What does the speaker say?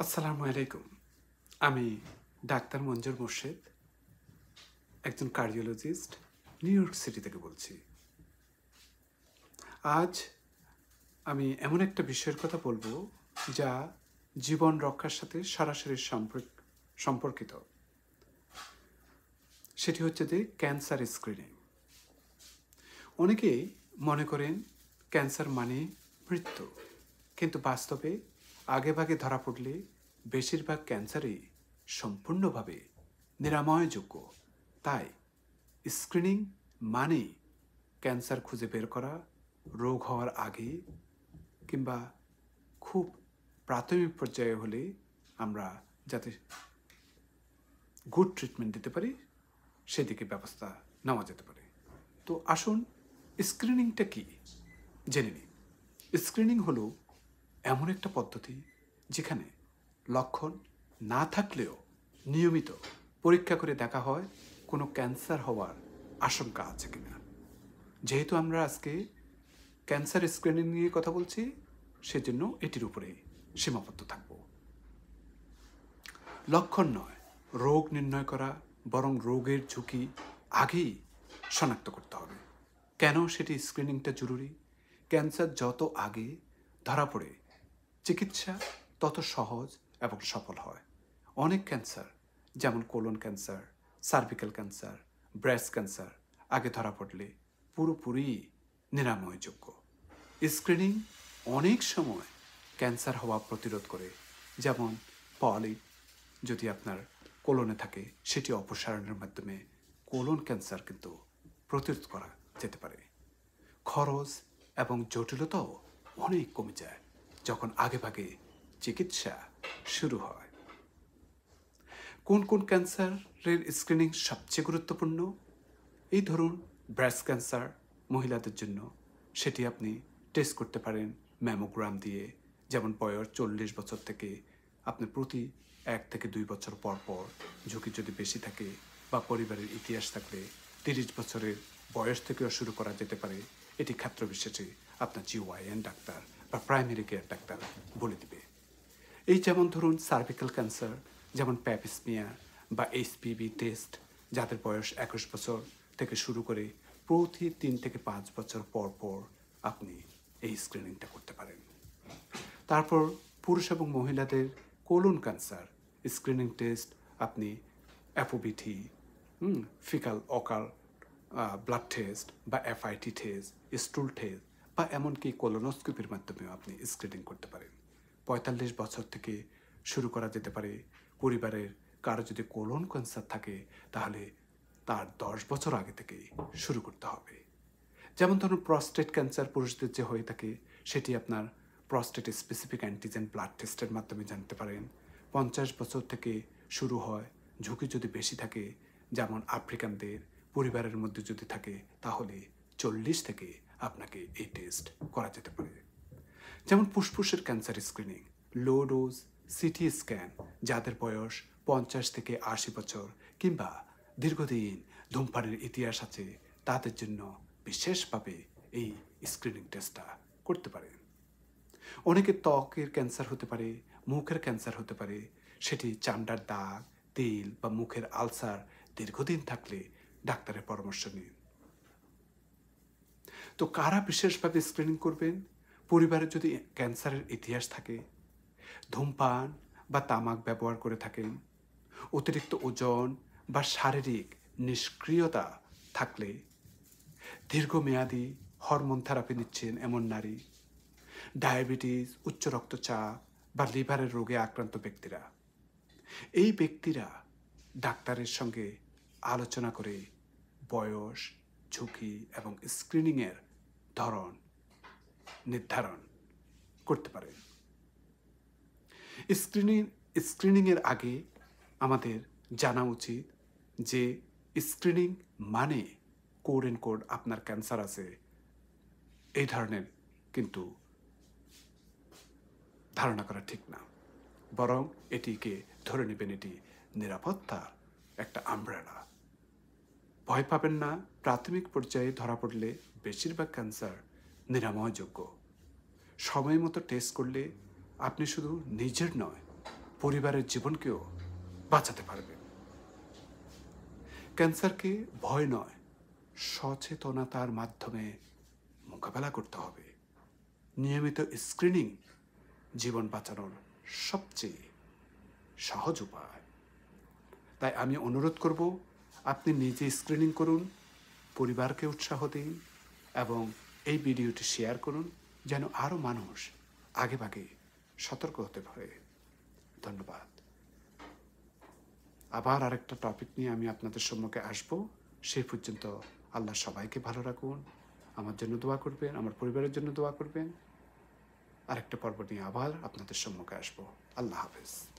আসসালামু আলাইকুম। আমি ডাক্তার মঞ্জুর মোর্শেদ, একজন কার্ডিওলজিস্ট, নিউ ইয়র্ক সিটি থেকে বলছি। আজ আমি এমন একটা বিষয়ের কথা বলবো যা জীবন রক্ষার সাথে সরাসরি সম্পর্কিত। সেটি হচ্ছে যে ক্যান্সার স্ক্রিনিং। অনেকেই মনে করেন ক্যান্সার মানে মৃত্যু, কিন্তু বাস্তবে আগেভাগে ধরা পড়লে বেশিরভাগ ক্যান্সারই সম্পূর্ণভাবে নিরাময়যোগ্য। তাই স্ক্রিনিং মানে ক্যান্সার খুঁজে বের করা, রোগ হওয়ার আগে কিংবা খুব প্রাথমিক পর্যায়ে হলে আমরা যাতে গুড ট্রিটমেন্ট দিতে পারি সেদিকে ব্যবস্থা নেওয়া যেতে পারে। তো আসুন স্ক্রিনিংটা কি জেনে নিই। স্ক্রিনিং হলো এমন একটা পদ্ধতি যেখানে লক্ষণ না থাকলেও নিয়মিত পরীক্ষা করে দেখা হয় কোনো ক্যান্সার হওয়ার আশঙ্কা আছে কিনা। যেহেতু আমরা আজকে ক্যান্সার স্ক্রিনিং নিয়ে কথা বলছি, সেজন্য এটির উপরে সীমাবদ্ধ থাকব। লক্ষণ নয় রোগ নির্ণয় করা, বরং রোগের ঝুঁকি আগেই শনাক্ত করতে হবে। কেন সেটি স্ক্রিনিংটা জরুরি? ক্যান্সার যত আগে ধরা পড়ে চিকিৎসা তত সহজ এবং সফল হয়। অনেক ক্যান্সার, যেমন colon cancer, cervical cancer, breast cancer আগে ধরা পড়লে পুরোপুরি নিরাময়যোগ্য। স্ক্রিনিং অনেক সময় ক্যান্সার হওয়া প্রতিরোধ করে, যেমন পলিপ যদি আপনার কোলনে থাকে সেটি অপসারণের মাধ্যমে কোলন ক্যান্সার কিন্তু প্রতিরোধ করা যেতে পারে। খরচ এবং জটিলতাও অনেক কমে যায় যখন আগেভাগে চিকিৎসা শুরু হয়। কোন কোন ক্যান্সারের স্ক্রিনিং সবচেয়ে গুরুত্বপূর্ণ? এই ধরুন ব্রেস্ট ক্যান্সার মহিলাদের জন্য, সেটি আপনি টেস্ট করতে পারেন ম্যামোগ্রাম দিয়ে। যেমন বয়স 40 বছর থেকে আপনি প্রতি 1 থেকে 2 বছর পর পর, ঝুঁকি যদি বেশি থাকে বা পরিবারের ইতিহাস থাকলে 30 বছরের বয়স থেকেও শুরু করা যেতে পারে। এটি ক্ষেত্র বিশেষে আপনার জিওআইএন ডাক্তার বা প্রাইমারি কেয়ার ডাক্তার বলে দিবে। এই যেমন ধরুন সার্ভিক্যাল ক্যান্সার, যেমন প্যাপস্মিয়ার বা এইচপিভি টেস্ট, যাদের বয়স 21 বছর থেকে শুরু করে প্রতি 3 থেকে 5 বছর পর পর আপনি এই স্ক্রিনিংটা করতে পারেন। তারপর পুরুষ এবং মহিলাদের কোলন ক্যান্সার স্ক্রিনিং টেস্ট আপনি অ্যাপোবিটি, ফিকাল অকাল ব্লাড টেস্ট বা এফআইটি টেস্ট, স্টুল টেস্ট বা এমনকি কোলোনোস্কোপির মাধ্যমেও আপনি স্ক্রিনিং করতে পারেন। 45 বছর থেকে শুরু করা যেতে পারে। পরিবারের কারো যদি কোলন ক্যান্সার থাকে তাহলে তার 10 বছর আগে থেকে শুরু করতে হবে। যেমন ধরুন প্রস্টেট ক্যান্সার পুরুষদের যে হয়ে থাকে, সেটি আপনার প্রস্টেট স্পেসিফিক অ্যান্টিজেন ব্লাড টেস্টের মাধ্যমে জানতে পারেন। 50 বছর থেকে শুরু হয়। ঝুঁকি যদি বেশি থাকে, যেমন আফ্রিকানদের পরিবারের মধ্যে যদি থাকে, তাহলে 40 থেকে আপনাকে এই টেস্ট করা যেতে পারে। যেমন ফুসফুসের cancer screening, low dose CT scan যাদের বয়স 50 থেকে 80 বছর কিংবা দীর্ঘদিন ধূমপানের ইতিহাস আছে, তাদের জন্য বিশেষভাবে এই স্ক্রিনিং টেস্টটা করতে পারেন। অনেকে ত্বকের ক্যান্সার হতে পারে, মুখের ক্যান্সার হতে পারে, সেটি চামড়ার দাগ, তেল বা মুখের আলসার দীর্ঘদিন থাকলে ডাক্তারের পরামর্শ নিন। তো কারা বিশেষভাবে স্ক্রিনিং করবেন? পরিবারে যদি ক্যান্সারের ইতিহাস থাকে, ধূমপান বা তামাক ব্যবহার করে থাকেন, অতিরিক্ত ওজন বা শারীরিক নিষ্ক্রিয়তা থাকলে, দীর্ঘমেয়াদী হরমোন থেরাপি নিচ্ছেন এমন নারী, ডায়াবেটিস, উচ্চ রক্তচাপ বা লিভারের রোগে আক্রান্ত ব্যক্তিরা, এই ব্যক্তিরা ডাক্তারের সঙ্গে আলোচনা করে বয়স, ঝুঁকি এবং স্ক্রিনিংয়ের ধরন নির্ধারণ করতে পারেন। স্ক্রিনিংয়ের আগে আমাদের জানা উচিত যে স্ক্রিনিং মানে কোড অ্যান্ড কোড আপনার ক্যান্সার আছে এই ধরনের কিন্তু ধারণা করা ঠিক না, বরং এটিকে ধরে নেবেন এটি নিরাপত্তার একটা আমব্রেলা। ভয় পাবেন না, প্রাথমিক পর্যায়ে ধরা পড়লে বেশিরভাগ ক্যান্সার নিরাময়যোগ্য। সময় মতো টেস্ট করলে আপনি শুধু নিজের নয়, পরিবারের জীবনকেও বাঁচাতে পারবেন। ক্যান্সারকে ভয় নয়, সচেতনতার মাধ্যমে মোকাবেলা করতে হবে। নিয়মিত স্ক্রিনিং জীবন বাঁচানোর সবচেয়ে সহজ উপায়। তাই আমি অনুরোধ করব, আপনি নিজে স্ক্রিনিং করুন, পরিবারকে উৎসাহ দিন এবং এই ভিডিওটি শেয়ার করুন, যেন আরও মানুষ আগেভাগে সতর্ক হতে পারে। ধন্যবাদ। আবার আরেকটা টপিক নিয়ে আমি আপনাদের সম্মুখে আসব। সেই পর্যন্ত আল্লাহ সবাইকে ভালো রাখুন। আমার জন্য দোয়া করবেন, আমার পরিবারের জন্য দোয়া করবেন। আরেকটা পর্ব নিয়ে আবার আপনাদের সম্মুখে আসব। আল্লাহ হাফেজ।